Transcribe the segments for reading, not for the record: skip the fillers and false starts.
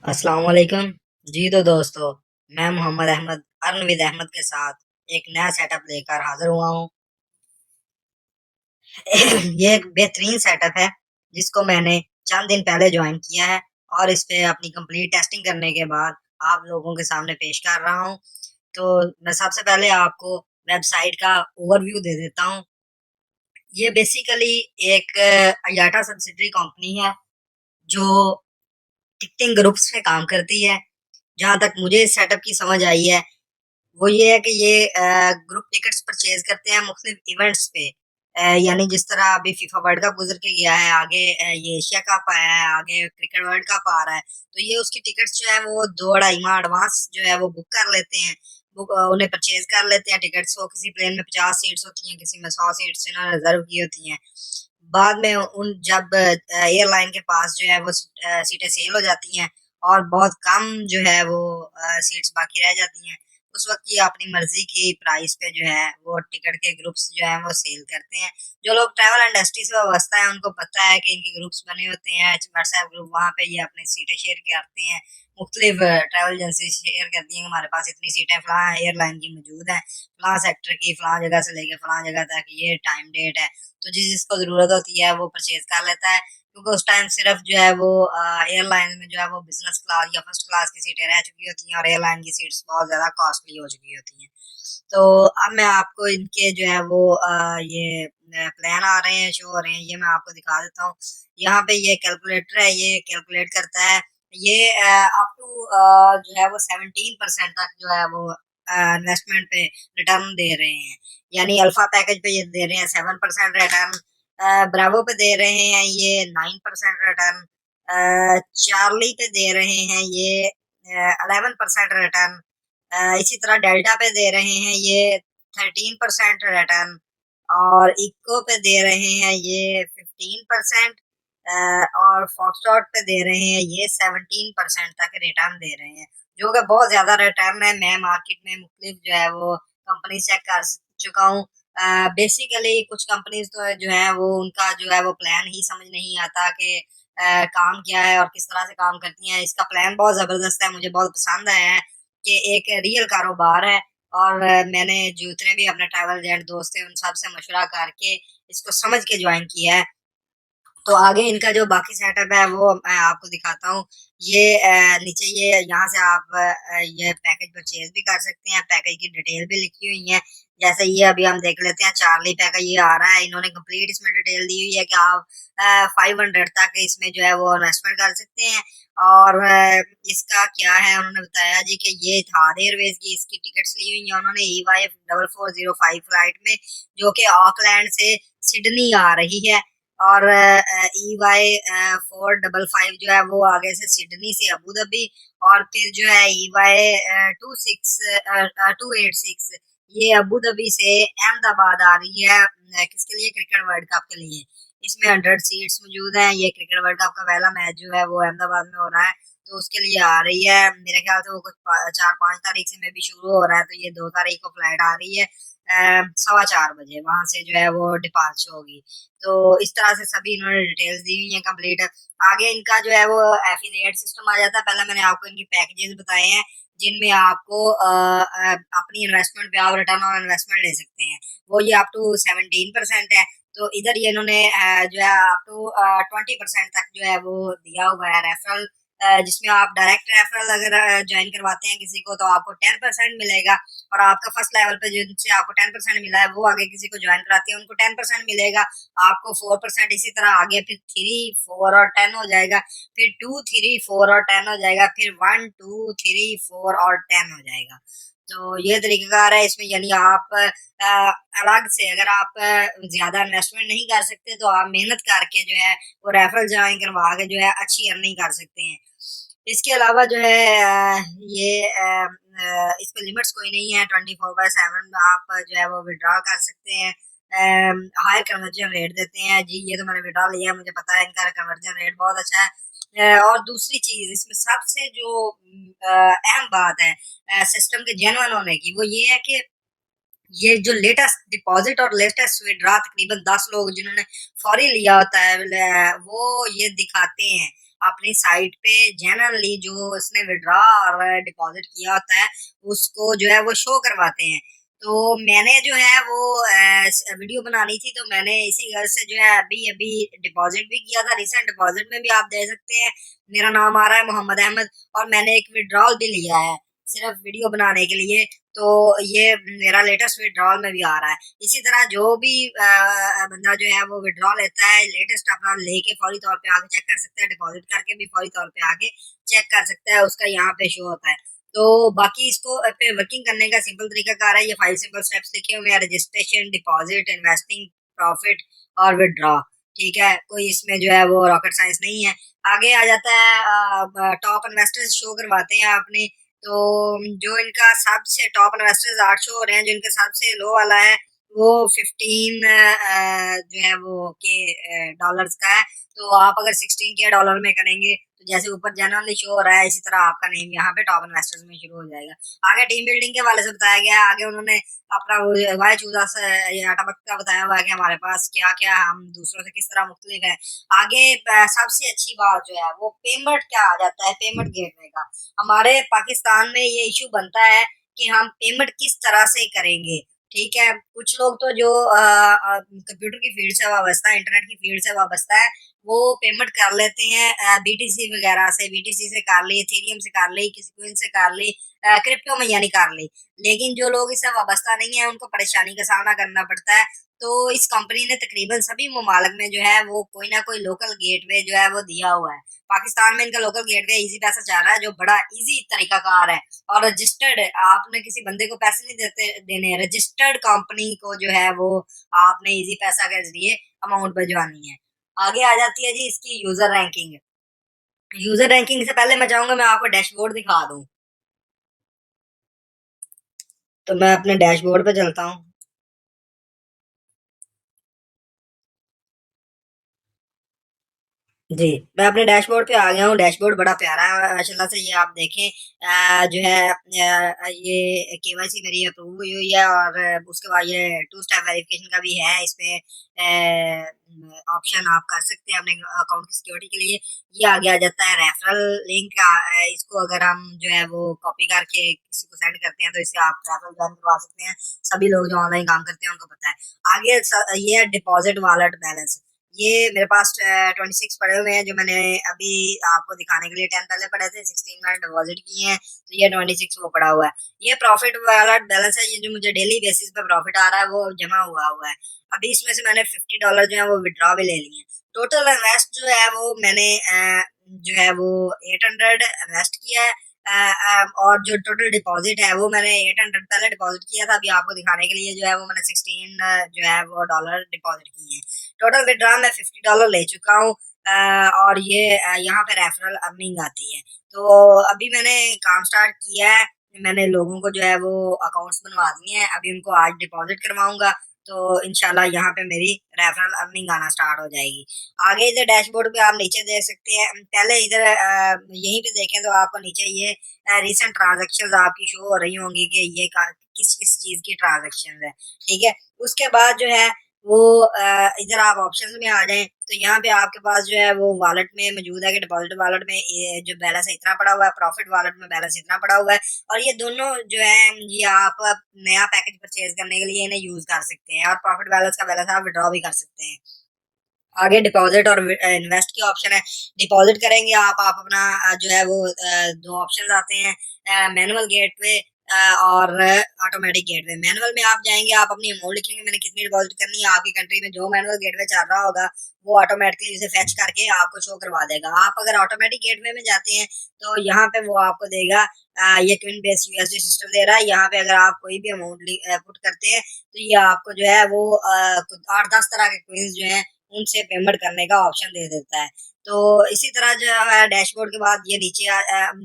अस्सलाम वालेकुम। जी तो दोस्तों, मैं मोहम्मद अहमद अर्नविद अहमद के साथ एक नया सेटअप लेकर हाजिर हुआ हूँ। ये एक बेहतरीन सेटअप है जिसको मैंने चंद दिन पहले ज्वाइन किया है और इस पे अपनी कंप्लीट टेस्टिंग करने के बाद आप लोगों के सामने पेश कर रहा हूँ। तो मैं सबसे पहले आपको वेबसाइट का ओवरव्यू दे देता हूँ। ये बेसिकली एक अयाटा सब्सिडरी कंपनी है जो टिकटिंग ग्रुप्स पे काम करती है। जहाँ तक मुझे इस सेटअप की समझ आई है वो ये है कि ये ग्रुप टिकट्स परचेज करते हैं मुख्तलिफ इवेंट्स पे। यानी जिस तरह अभी फीफा वर्ल्ड कप गुजर के गया है, आगे ये एशिया कप आया है, आगे क्रिकेट वर्ल्ड कप आ रहा है, तो ये उसकी टिकट्स जो है वो 2 अढ़ाई माह एडवांस जो है वो बुक कर लेते हैं। बुक उन्हें परचेज कर लेते हैं टिकट्स। वो किसी प्लेन में 50 सीट्स होती हैं, किसी में 100 सीट्स इन्होंने रिजर्व की होती हैं। बाद में उन जब एयरलाइन के पास जो है वो सीटें सेल हो जाती हैं और बहुत कम जो है वो सीट्स बाकी रह जाती हैं, उस वक्त ये अपनी मर्जी की प्राइस पे जो है वो टिकट के ग्रुप्स जो है वो सेल करते हैं। जो लोग ट्रैवल इंडस्ट्री से वाबस्ता है उनको पता है कि इनके ग्रुप्स बने होते हैं व्हाट्सएप ग्रुप, वहाँ पे ये अपनी सीटें शेयर करते हैं। मुख्तलिफ ट्रैवल एजेंसी शेयर करती हैं कि हमारे पास इतनी सीटें फलां एयरलाइन की मौजूद हैं, फलां सेक्टर की, फलां जगह से लेके फलां जगह तक ये टाइम डेट है। तो जिसको ज़रूरत होती है वो परचेज कर लेता है, क्योंकि उस टाइम सिर्फ जो है वो एयरलाइन में जो है वो बिजनेस क्लास या फर्स्ट क्लास की सीटें रह चुकी होती हैं और एयरलाइन की सीट्स बहुत ज़्यादा कॉस्टली हो चुकी होती हैं। तो अब मैं आपको इनके जो है वो ये प्लान आ रहे हैं, शो हो रहे हैं, ये मैं आपको दिखा देता हूँ। यहाँ पे ये कैलकुलेटर है, ये कैलकुलेट करता है। ये अप टू जो है वो 17% तक जो है वो इन्वेस्टमेंट पे रिटर्न दे रहे हैं। यानी अल्फा पैकेज पे ये दे रहे हैं 7% रिटर्न, ब्रावो पे दे रहे हैं ये 9% रिटर्न, चार्ली पे दे रहे हैं ये 11% रिटर्न, इसी तरह डेल्टा पे दे रहे हैं ये 13% रिटर्न, और इको पे दे रहे हैं ये 15%, और फॉक्सट्रॉट पे दे रहे हैं ये 17% तक रिटर्न दे रहे हैं, जो कि बहुत ज्यादा रिटर्न है। मैं मार्केट में मुख्तलिफ जो है वो कंपनी चेक कर चुका हूँ। बेसिकली कुछ कंपनीज तो जो है वो उनका जो है वो प्लान ही समझ नहीं आता कि काम क्या है और किस तरह से काम करती हैं। इसका प्लान बहुत जबरदस्त है, मुझे बहुत पसंद आया है कि एक रियल कारोबार है। और मैंने जो जितने भी अपने ट्रैवल एजेंट दोस्त हैं उन सब से मशवरा करके इसको समझ के ज्वाइन किया है। तो आगे इनका जो बाकी सेटअप है वो मैं आपको दिखाता हूँ। ये नीचे ये यहाँ से आप ये पैकेज परचेज भी कर सकते हैं। पैकेज की डिटेल भी लिखी हुई है। जैसे ये अभी हम देख लेते हैं, चार्ली पैकेज ये आ रहा है। इन्होंने कंप्लीट इसमें डिटेल दी हुई है कि आप 500 तक इसमें जो है वो इन्वेस्टमेंट कर सकते हैं। और इसका क्या है, उन्होंने बताया जी कि ये इतिहाद एयरवेज की इसकी टिकट्स ली हुई है उन्होंने EY 4405 फ्लाइट में, जो कि ऑकलैंड से सिडनी आ रही है। और EY 455 जो है वो आगे से सिडनी से अबू धाबी, और फिर जो है EY 286 ये अबू धाबी से अहमदाबाद आ रही है। किसके लिए? क्रिकेट वर्ल्ड कप के लिए। इसमें 100 सीट्स मौजूद हैं। ये क्रिकेट वर्ल्ड कप का पहला मैच जो है वो अहमदाबाद में हो रहा है, तो उसके लिए आ रही है। मेरे ख्याल से वो कुछ 4-5 तारीख से में भी शुरू हो रहा है, तो ये 2 तारीख को फ्लाइट आ रही है 4:15 बजे, वहां से जो है वो डिपार्चर होगी। तो इस तरह से सभी इन्होंने डिटेल्स दी हुई हैं कंप्लीट। आगे इनका जो है वो एफिलिएट सिस्टम आ जाता है। पहले मैंने आपको इनकी पैकेजेस बताए हैं जिनमें आपको अपनी इन्वेस्टमेंट पे आप रिटर्न ऑन इन्वेस्टमेंट ले सकते हैं। वो ये अप टू 17% है। तो इधर ये इन्होंने जो है अप टू 20% तक जो है वो दिया हुआ है रेफरल, जिसमें आप डायरेक्ट रेफरल अगर ज्वाइन करवाते हैं किसी को तो आपको 10% मिलेगा। और आपका फर्स्ट लेवल पे जिनसे आपको 10% मिला है वो आगे किसी को ज्वाइन कराते हैं उनको 10% मिलेगा, आपको 4%। इसी तरह आगे फिर 3, 4 और 10 हो जाएगा, फिर 2, 3, 4 और 10 हो जाएगा, फिर 1, 2, 3, 4 और 10 हो जाएगा। तो ये तरीकाकार है इसमें। यानी आप अलग से अगर आप ज्यादा इन्वेस्टमेंट नहीं कर सकते तो आप मेहनत करके जो है वो रेफरल ज्वाइन करवा के जो है अच्छी अर्निंग कर सकते हैं। इसके अलावा जो है ये इस पे लिमिट्स कोई नहीं है। 24/7 आप जो है वो विड्रॉ कर सकते हैं। हायर कन्वर्जन रेट देते हैं जी। ये तो मैंने विड्रॉ लिया है, मुझे पता है इनका कन्वर्जन रेट बहुत अच्छा है। और दूसरी चीज इसमें सबसे जो अहम बात है सिस्टम के जेन्युइन होने की, वो ये है कि ये जो लेटेस्ट डिपॉजिट और लेटेस्ट विड्रॉ तकरीबन 10 लोग जिन्होंने फौरी लिया होता है वो ये दिखाते हैं। अपनी साइट पे जेन्युइनली जो उसने विड्रॉ और डिपॉजिट किया होता है उसको जो है वो शो करवाते हैं। तो मैंने जो है वो वीडियो बनानी थी, तो मैंने इसी घर से जो है अभी अभी डिपॉजिट भी किया था। रिसेंट डिपॉजिट में भी आप देख सकते हैं मेरा नाम आ रहा है मोहम्मद अहमद, और मैंने एक विड्रॉल भी लिया है सिर्फ वीडियो बनाने के लिए। तो ये मेरा लेटेस्ट विड्रॉल में भी आ रहा है। इसी तरह जो भी बंदा जो है वो विड्रॉल लेता है लेटेस्ट अपना लेके फौरी तौर पे आगे चेक कर सकता है, डिपॉजिट करके भी फौरी तौर पे आगे चेक कर सकता है, उसका यहाँ पे शो होता है। तो बाकी इसको पे वर्किंग करने का सिंपल तरीका कार है, ये 5 सिंपल स्टेप्स लिखे हुए हैं: रजिस्ट्रेशन, डिपॉजिट, इन्वेस्टिंग, प्रॉफिट और विड्रॉ। ठीक है, कोई इसमें जो है वो रॉकेट साइंस नहीं है। आगे आ जाता है टॉप इन्वेस्टर्स शो करवाते हैं अपने। तो जो इनका सबसे टॉप इन्वेस्टर्स 8 शो हो रहे हैं, जो इनका सबसे लो वाला है वो 15 जो है वो के डॉलर्स का है। तो आप अगर 16 के डॉलर में करेंगे तो जैसे ऊपर जनरली शो हो रहा है इसी तरह आपका नेम यहाँ पे टॉप इन्वेस्टर्स में शुरू हो जाएगा। आगे टीम बिल्डिंग के वाले से बताया गया है, आगे उन्होंने अपना वो वाई चूजा से ये अटमकता बताया हुआ है कि हमारे पास क्या क्या, हम दूसरों से किस तरह मुख्तलिफ है। आगे सबसे अच्छी बात जो है वो पेमेंट क्या आ जाता है, पेमेंट गेटवे का। हमारे पाकिस्तान में ये इशू बनता है कि हम पेमेंट किस तरह से करेंगे। ठीक है, कुछ लोग तो जो कंप्यूटर की फील्ड से वाबस्ता है, इंटरनेट की फील्ड से वाबस्ता है, वो पेमेंट कर लेते हैं बीटीसी वगैरह से, बीटीसी से कर ली, इथेरियम से कर ली, किसी कोइन से कर ली, क्रिप्टो में यानी कर ली। लेकिन जो लोग इससे वाबस्ता नहीं है उनको परेशानी का सामना करना पड़ता है। तो इस कंपनी ने तकरीबन सभी ममालिक में जो है वो कोई ना कोई लोकल गेटवे जो है वो दिया हुआ है। पाकिस्तान में इनका लोकल गेटवे इजी पैसा चाह रहा है, जो बड़ा इजी तरीकाकार है और रजिस्टर्ड है। आपने किसी बंदे को पैसे नहीं देने, रजिस्टर्ड कंपनी को जो है वो आपने इजी पैसा के जरिए अमाउंट भिजवानी है। आगे आ जाती है जी इसकी यूजर रैंकिंग। यूजर रैंकिंग से पहले मैं चाहूंगा मैं आपको डैशबोर्ड दिखा दूं। तो मैं अपने डैशबोर्ड पे चलता हूँ। जी, मैं अपने डैशबोर्ड पे आ गया हूँ। डैशबोर्ड बड़ा प्यारा है माशाल्लाह से। ये आप देखें जो है ये केवाईसी मेरी अप्रूव हुई हुई है, और उसके बाद ये टू स्टेप वेरिफिकेशन का भी है इसमें ऑप्शन, आप कर सकते हैं अपने अकाउंट की सिक्योरिटी के लिए। ये आगे आ जाता है रेफरल लिंक। इसको अगर हम जो है वो कॉपी करके किसी को सेंड करते हैं तो इससे आप रेफरल ज्वाइन करवा सकते हैं। सभी लोग जो ऑनलाइन काम करते हैं उनको पता है। आगे ये है डिपॉजिट वॉलेट बैलेंस। ये मेरे पास 26 पड़े हुए हैं, जो मैंने अभी आपको दिखाने के लिए 10 पहले पड़े थे, 16 मैंने डिपॉजिट किए हैं, तो ये 26 वो पड़ा हुआ है। ये प्रॉफिट वाला बैलेंस है, ये जो मुझे डेली बेसिस पे प्रॉफिट आ रहा है वो जमा हुआ हुआ है। अभी इसमें से मैंने $50 जो है वो विड्रॉ भी ले लिए हैं। टोटल इन्वेस्ट जो है वो मैंने जो है वो 800 इन्वेस्ट किया है। और जो टोटल डिपॉजिट है वो मैंने 800 पहले डिपॉजिट किया था, अभी आपको दिखाने के लिए जो है वो मैंने 16 जो है वो डॉलर डिपॉजिट किए हैं। टोटल विड्रॉ मैं $50 ले चुका हूँ। और ये यहाँ पे रेफरल अर्निंग आती है। तो अभी मैंने काम स्टार्ट किया है, मैंने लोगों को जो है वो अकाउंट्स बनवा दिए हैं, अभी उनको आज डिपॉजिट करवाऊंगा। तो इंशाल्लाह यहाँ पे मेरी रेफरल अर्निंग आना स्टार्ट हो जाएगी। आगे इधर डैशबोर्ड पे आप नीचे देख सकते हैं। पहले इधर यहीं पे देखें तो आपको नीचे ये रिसेंट ट्रांजेक्शन्स आपकी शो हो रही होंगी कि ये किस किस चीज की ट्रांजेक्शन है। ठीक है, उसके बाद जो है वो इधर आप ऑप्शंस में आ जाएं तो यहाँ पे आपके पास जो है वो वॉलेट में मौजूद है कि डिपॉजिट वॉलेट में जो बैलेंस है इतना पड़ा हुआ है, प्रॉफिट वॉलेट में बैलेंस इतना पड़ा हुआ है। और ये दोनों जो है ये आप नया पैकेज परचेज करने के लिए इन्हें यूज कर सकते हैं, और प्रॉफिट बैलेंस का बैलेंस आप विड्रॉ भी कर सकते हैं। आगे डिपॉजिट और इन्वेस्ट की ऑप्शन है। डिपॉजिट करेंगे आप अपना जो है वो दो ऑप्शन आते हैं, मैनुअल गेटवे और ऑटोमेटिक गेटवे। मैनुअल में आप जाएंगे, आप अपनी अमाउंट लिखेंगे मैंने कितनी डिपॉजिट करनी है, आपकी कंट्री में जो मैनुअल गेटवे चल रहा होगा वो ऑटोमेटिकली उसे फेच करके आपको शो करवा देगा। आप अगर ऑटोमेटिक गेटवे में जाते हैं तो यहाँ पे वो आपको देगा ये क्विन बेस्ड यूएसडी सिस्टम दे रहा है। यहाँ पे अगर आप कोई भी अमाउंट पुट करते हैं तो ये आपको जो है वो 8-10 तरह के क्विंस जो है उनसे पेमेंट करने का ऑप्शन दे देता है। तो इसी तरह जो है डैशबोर्ड के बाद ये नीचे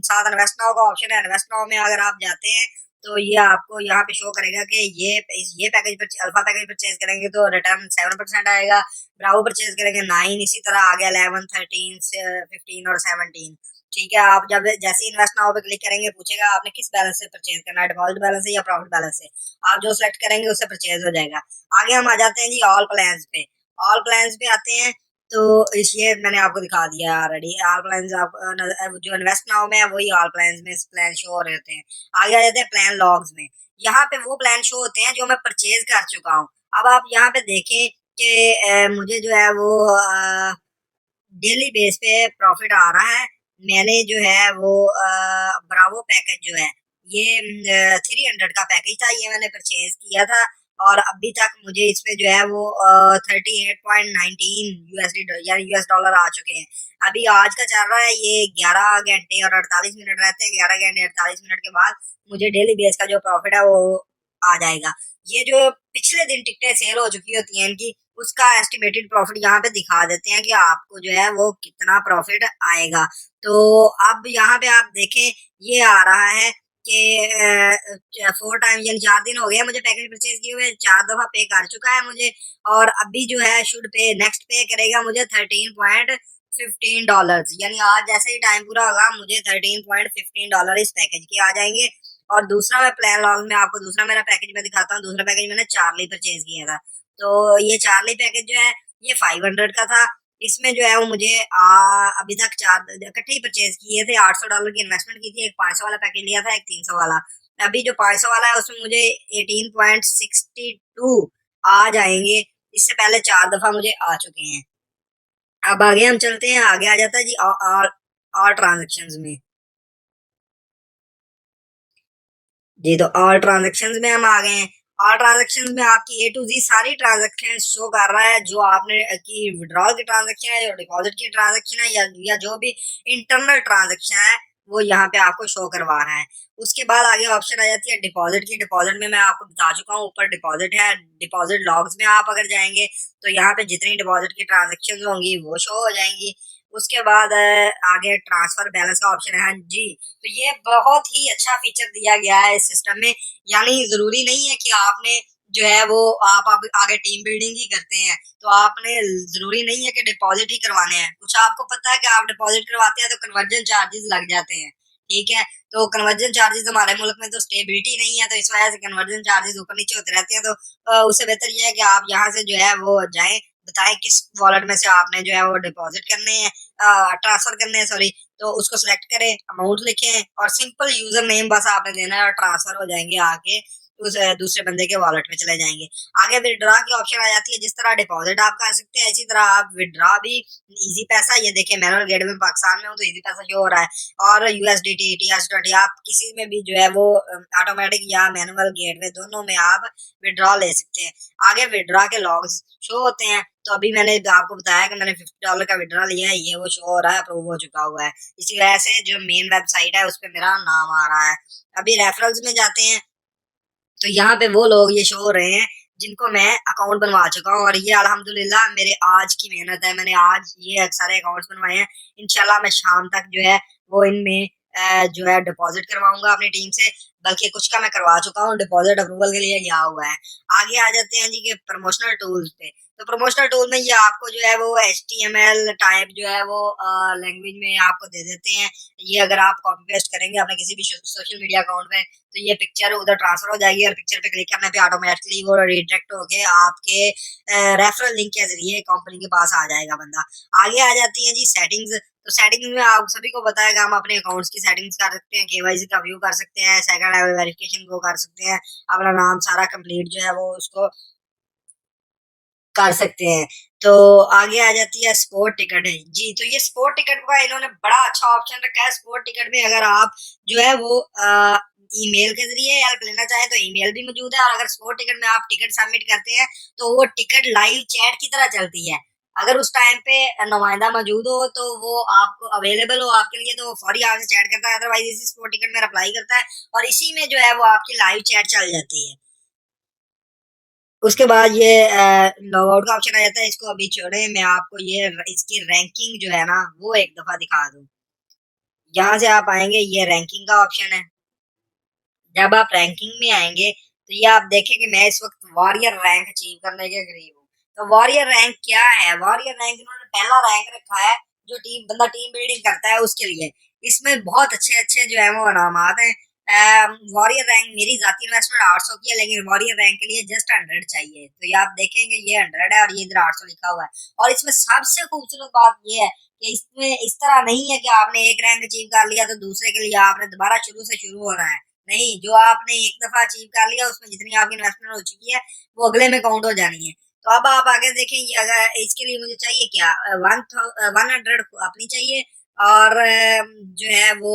साथ इन्वेस्ट नाउ का ऑप्शन है। इन्वेस्ट नाउ में अगर आप जाते हैं तो ये आपको यहाँ पे शो करेगा कि ये पैकेज पर अल्फा पैकेज परचेज करेंगे तो रिटर्न 7% आएगा, ब्रावो परचेज करेंगे 9, इसी तरह आगे 11, 13, 15 और 17। ठीक है, आप जब जैसे इन्वेस्ट नाउ पे क्लिक करेंगे पूछेगा आपने किस बैलेंस से परचेज करना है, डिपॉजिट बैलेंस है या प्रॉफिट बैलेंस है। आप जो सेलेक्ट करेंगे उससे परचेज हो जाएगा। आगे हम आ जाते हैं जी ऑल प्लान्स पे। ऑल प्लान्स पे आते हैं तो इस ये मैंने आपको दिखा दिया ऑलरेडी। ऑल प्लान्स आप जो इन्वेस्ट नाउ में है वही ऑल प्लान्स में प्लान शो हो रहे होते हैं। आगे आ जाते हैं प्लान लॉग्स में। यहाँ पे वो प्लान शो होते हैं जो मैं परचेज कर चुका हूँ। अब आप यहाँ पे देखें कि मुझे जो है वो डेली बेस पे प्रॉफिट आ रहा है। मैंने जो है वो ब्रावो पैकेज जो है ये 300 का पैकेज था, ये मैंने परचेज किया था और अभी तक मुझे इसमें जो है वो 38.19 यूएसडी यानी यूएस डॉलर आ चुके हैं। अभी आज का चल रहा है ये 11 घंटे और 48 मिनट रहते हैं। 11 घंटे 48 मिनट के बाद मुझे डेली बेस का जो प्रॉफिट है वो आ जाएगा। ये जो पिछले दिन टिकटें सेल हो चुकी होती हैं इनकी, उसका एस्टिमेटेड प्रॉफिट यहाँ पे दिखा देते हैं कि आपको जो है वो कितना प्रॉफिट आएगा। तो अब यहाँ पे आप देखें ये आ रहा है कि 4 टाइम यानी 4 दिन हो गए मुझे पैकेज परचेज किए हुए, 4 दफा पे कर चुका है मुझे और अभी जो है शुड पे नेक्स्ट पे करेगा मुझे $13.15 यानी आज जैसे ही टाइम पूरा होगा मुझे $13.15 इस पैकेज के आ जाएंगे। और दूसरा मैं प्लान लॉग में आपको दूसरा मेरा पैकेज में दिखाता हूँ। दूसरा पैकेज मैंने चार्ली परचेज किया था। तो ये चार्ली पैकेज जो है ये 500 का था। इसमें जो है वो मुझे अभी तक 4 इकट्ठे ही परचेज किए थे। $800 की इन्वेस्टमेंट की थी। एक 500 वाला पैकेज लिया था, एक 300 वाला। अभी जो 500 वाला है उसमें मुझे 18.62 आ जाएंगे। इससे पहले 4 दफा मुझे आ चुके हैं। अब आगे हम चलते हैं। आगे आ जाता है जी और ट्रांजेक्शन में। जी तो ऑल ट्रांजेक्शन्स में हम आ गए हैं। ऑल ट्रांजेक्शन्स में आपकी ए टू जी सारी ट्रांजेक्शन शो कर रहा है, जो आपने की विड्रॉल की ट्रांजेक्शन है, जो डिपॉजिट की ट्रांजेक्शन है या जो भी इंटरनल ट्रांजेक्शन है वो यहाँ पे आपको शो करवा रहा है। उसके बाद आगे ऑप्शन आ जाती है डिपॉजिट की। डिपॉजिट में मैं आपको बता चुका हूँ, ऊपर डिपॉजिट है। डिपॉजिट लॉग्स में आप अगर जाएंगे तो यहाँ पे जितनी डिपॉजिट की ट्रांजेक्शन होंगी वो शो हो जाएंगी। उसके बाद आगे ट्रांसफर बैलेंस का ऑप्शन है। हाँ जी, तो ये बहुत ही अच्छा फीचर दिया गया है इस सिस्टम में। यानी जरूरी नहीं है कि आपने जो है वो आप आगे टीम बिल्डिंग ही करते हैं तो आपने जरूरी नहीं है कि डिपॉजिट ही करवाने हैं। कुछ आपको पता है कि आप डिपॉजिट करवाते हैं तो कन्वर्जन चार्जेस लग जाते हैं, ठीक है। तो कन्वर्जन चार्जेस हमारे मुल्क में तो स्टेबिलिटी नहीं है, तो इस वजह से कन्वर्जन चार्जेस ऊपर नीचे होते रहते हैं। तो उससे बेहतर ये है कि आप यहाँ से जो है वो जाएं, बताएं किस वॉलेट में से आपने जो है वो डिपॉजिट करने हैं, ट्रांसफर करने हैं, सॉरी। तो उसको सिलेक्ट करें, अमाउंट लिखें और सिंपल यूजर नेम बस आपने देना है और ट्रांसफर हो जाएंगे आके उस दूसरे बंदे के वॉलेट में चले जाएंगे। आगे विड्रॉ की ऑप्शन आ जाती है। जिस तरह डिपॉजिट आप कर सकते हैं इसी तरह आप विड्रॉ भी इजी पैसा, ये देखें मैनुअल गेट में पाकिस्तान में हूँ तो इजी पैसा जो हो रहा है और यूएसडीटी टीआरटी आप किसी में भी जो है वो ऑटोमेटिक या मैनुअल गेट में दोनों में आप विड्रॉ ले सकते हैं। आगे विड्रॉ के लॉग्स शो होते हैं। तो अभी मैंने आपको बताया कि मैंने $50 का विड्रॉ लिया है, ये वो शो हो रहा है, अप्रूव हो चुका हुआ है। इसी वजह से जो मेन वेबसाइट है उस पर मेरा नाम आ रहा है। अभी रेफरल्स में जाते हैं तो यहाँ पे वो लोग ये शो हो रहे हैं जिनको मैं अकाउंट बनवा चुका हूँ और ये अल्हम्दुलिल्लाह मेरे आज की मेहनत है। मैंने आज ये सारे अकाउंट्स बनवाए हैं। इंशाल्लाह मैं शाम तक जो है वो इनमें जो है डिपॉजिट करवाऊंगा अपनी टीम से, बल्कि कुछ का मैं करवा चुका हूँ। डिपॉजिट अप्रूवल के लिए गया हुआ है। आगे आ जाते हैं जी के प्रमोशनल टूल्स पे। तो प्रमोशनल टूल में ये आपको जो है वो HTML टाइप जो है वो लैंग्वेज में आपको दे देते हैं। ये अगर आप कॉपी पेस्ट करेंगे अपने किसी भी सोशल मीडिया अकाउंट में तो ये पिक्चर उधर ट्रांसफर हो जाएगी और पिक्चर पे क्लिक करने पे ऑटोमेटिकली वो रिडायरेक्ट होके आपके रेफरल लिंक के जरिए कंपनी के पास आ जाएगा बंदा। आगे आ जाती है जी सेटिंग्स। तो सेटिंग्स में आप सभी को पता है कि हम अपने अकाउंट्स की सेटिंग्स कर सकते हैं, केवाईसी का व्यू कर सकते हैं, सेकंड लेवल वेरिफिकेशन को कर सकते हैं, अपना नाम सारा कंप्लीट जो है वो उसको कर सकते हैं। तो आगे आ जाती है स्पोर्ट टिकट है जी। तो ये स्पोर्ट टिकट का इन्होंने बड़ा अच्छा ऑप्शन रखा है। स्पोर्ट टिकट में अगर आप जो है वो ईमेल के जरिए हेल्प लेना चाहे तो ईमेल भी मौजूद है और अगर स्पोर्ट टिकट में आप टिकट सबमिट करते हैं तो वो टिकट लाइव चैट की तरह चलती है। अगर उस टाइम पे नुमाइंदा मौजूद हो तो वो आपको अवेलेबल हो आपके लिए तो वो फौरी आपसे चैट करता है, अदरवाइज इसी स्पोर्ट टिकट में अप्लाई करता है और इसी में जो है वो आपकी लाइव चैट चल जाती है। उसके बाद ये लॉग आउट का ऑप्शन आ जाता है। इसको अभी छोड़े, मैं आपको ये इसकी रैंकिंग जो है ना वो एक दफा दिखा दूं। यहाँ से आप आएंगे, ये रैंकिंग का ऑप्शन है। जब आप रैंकिंग में आएंगे तो ये आप देखें कि मैं इस वक्त वॉरियर रैंक अचीव करने के करीब हूँ। तो वॉरियर रैंक क्या है? वॉरियर रैंक इन्होंने पहला रैंक रखा है जो टीम बिल्डिंग करता है उसके लिए। इसमें बहुत अच्छे अच्छे जो है वो इनामात हैं। वॉरियर रैंक मेरी जाती इन्वेस्टमेंट 800 की है, लेकिन वॉरियर रैंक के लिए जस्ट 100 चाहिए। तो ये आप देखेंगे ये 100 है और ये इधर 800 लिखा हुआ है। और इसमें सबसे खूबसूरत बात ये है कि इसमें इस तरह नहीं है कि आपने एक रैंक अचीव कर लिया तो दूसरे के लिए आपने दोबारा शुरू से शुरू होना है। नहीं, जो आपने एक दफा अचीव कर लिया उसमें जितनी आपकी इन्वेस्टमेंट हो चुकी है वो अगले में काउंट हो जानी है। तो अब आप आगे देखें, अगर इसके लिए मुझे चाहिए क्या, 100 अपनी चाहिए, और जो है वो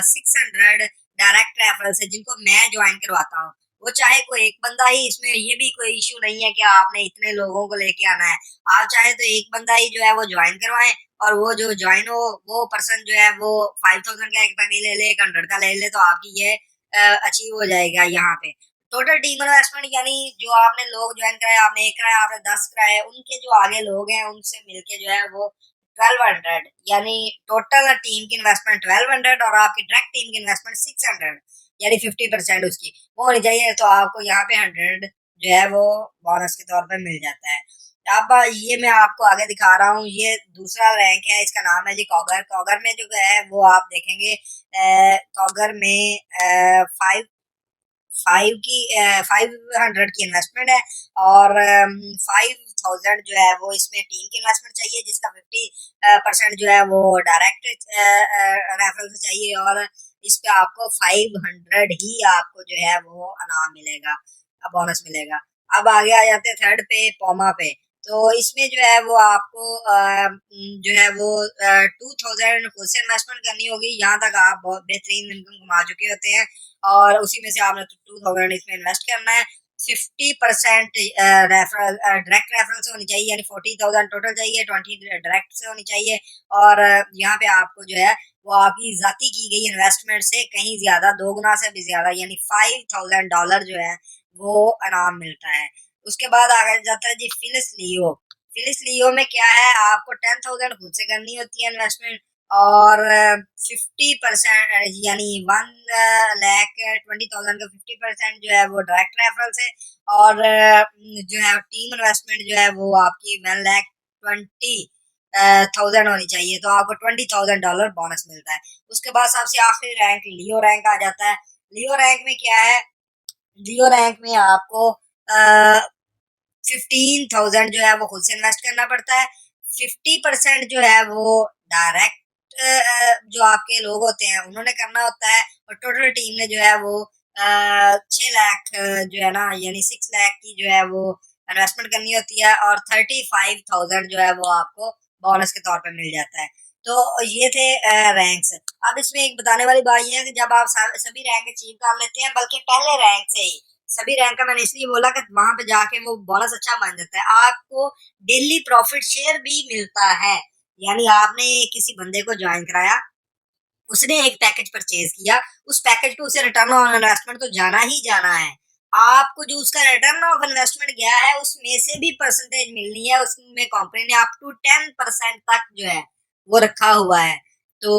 600 डायरेक्ट रेफरल से जिनको मैं ज्वाइन करवाता हूँ। वो चाहे कोई एक बंदा ही, इसमें ये भी कोई इशू नहीं है कि आपने इतने लोगों को लेके आना है। आप चाहे तो एक बंदा ही जो है वो ज्वाइन करवाएं, और वो जो ज्वाइन हो वो पर्सन जो है वो 5000 का एक पैकेज ले ले, 100 का ले ले, तो आपकी ये अचीव हो जाएगा यहाँ पे। टोटल टीम इन्वेस्टमेंट यानी जो आपने लोग ज्वाइन कराए, आपने एक कराया, आपने 10 कराए, उनके जो आगे लोग हैं उनसे मिलके जो है वो 1200, यानी टोटल टीम की इन्वेस्टमेंट 1200 और आपकी डायरेक्ट टीम की इन्वेस्टमेंट 600, यानी 50% उसकी वो होनी चाहिए। तो आपको यहाँ पे 100 जो है वो बोनस के तौर पे मिल जाता है। अब ये मैं आपको आगे दिखा रहा हूँ, ये दूसरा रैंक है, इसका नाम है जी कॉगर। कॉगर में जो है वो आप देखेंगे, कॉगर में 500 की इन्वेस्टमेंट है, और 5000 जो है वो इसमें टीम की इन्वेस्टमेंट चाहिए, जिसका 50% जो है वो डायरेक्ट रेफरल से चाहिए, और इस पे आपको 500 ही आपको जो है वो इनाम मिलेगा, बोनस मिलेगा। अब आगे आ जाते हैं थर्ड पे, पोमा पे। तो इसमें जो है वो आपको जो है वो 2000 खुद से इन्वेस्टमेंट करनी होगी। यहाँ तक आप बहुत बेहतरीन इनकम कमा चुके होते हैं, और उसी में से आपने 2000 इसमें इन्वेस्ट करना है। 50% रेफरल डायरेक्ट रेफरल से होनी चाहिए, यानी 40,000 टोटल चाहिए, 20 डायरेक्ट से होनी चाहिए। और यहाँ पे आपको जो है वो आपकी जाती की गई इन्वेस्टमेंट से कहीं ज्यादा, 2 गुना से भी ज्यादा, यानी $5000 जो है वो इनाम मिलता है। उसके बाद आगे जाता है जी फिलिस लियो। फिलिस लियो में क्या है, आपको 10,000 खुद से करनी होती है इन्वेस्टमेंट, और 50% यानी 1,20,000 का 50% जो है वो डायरेक्ट रेफरल से, और जो है टीम इन्वेस्टमेंट जो है वो आपकी 1,20,000 होनी चाहिए। तो आपको $20,000 बोनस मिलता है। उसके बाद सबसे आखिरी रैंक लियो रैंक आ जाता है। लियो रैंक में क्या है, लियो रैंक में आपको 15,000 जो है वो खुद से इन्वेस्ट करना पड़ता है। 50% जो है वो डायरेक्ट जो आपके लोग होते हैं उन्होंने करना होता है, और टोटल टीम ने जो है वो 6 लाख जो है ना, यानी 6 लाख की जो है वो इन्वेस्टमेंट करनी होती है, और 35,000 जो है वो आपको बोनस के तौर पे मिल जाता है। तो ये थे रैंक्स। अब इसमें एक बताने वाली बात ये है कि जब आप सभी रैंक अचीव कर लेते हैं, बल्कि पहले रैंक से ही सभी रैंक का, मैंने इसलिए बोला कि वहां पे जाके वो बोनस अच्छा बन जाता है। आपको डेली प्रॉफिट शेयर भी मिलता है, यानी आपने किसी बंदे को ज्वाइन कराया, उसने एक पैकेज परचेज किया, उस पैकेज पे उसे रिटर्न ऑन इन्वेस्टमेंट तो जाना ही जाना है। आपको जो उसका रिटर्न ऑफ इन्वेस्टमेंट गया है उसमें से भी परसेंटेज मिलनी है। उसमें कंपनी ने अप टू 10% तक जो है वो रखा हुआ है। तो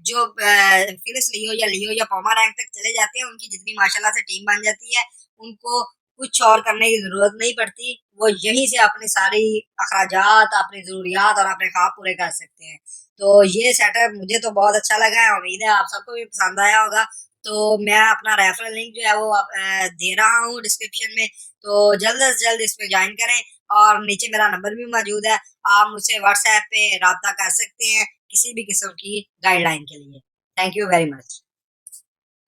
जो फिलिस लियो या पॉमा रैंक तक चले जाते हैं, उनकी जितनी माशाल्लाह से टीम बन जाती है, उनको कुछ और करने की जरूरत नहीं पड़ती। वो यहीं से अपनी सारी अखराजात, अपनी जरूरियात और अपने ख्वाब पूरे कर सकते हैं। तो ये सेटअप मुझे तो बहुत अच्छा लगा है, उम्मीद है आप सबको भी पसंद आया होगा। तो मैं अपना रेफरल लिंक जो है वो दे रहा हूँ डिस्क्रिप्शन में, तो जल्द से जल्द इसमें ज्वाइन करें, और नीचे मेरा नंबर भी मौजूद है, आप मुझसे व्हाट्सएप पे रब्ता कर सकते हैं किसी भी किस्म की गाइडलाइन के लिए। Thank you very much.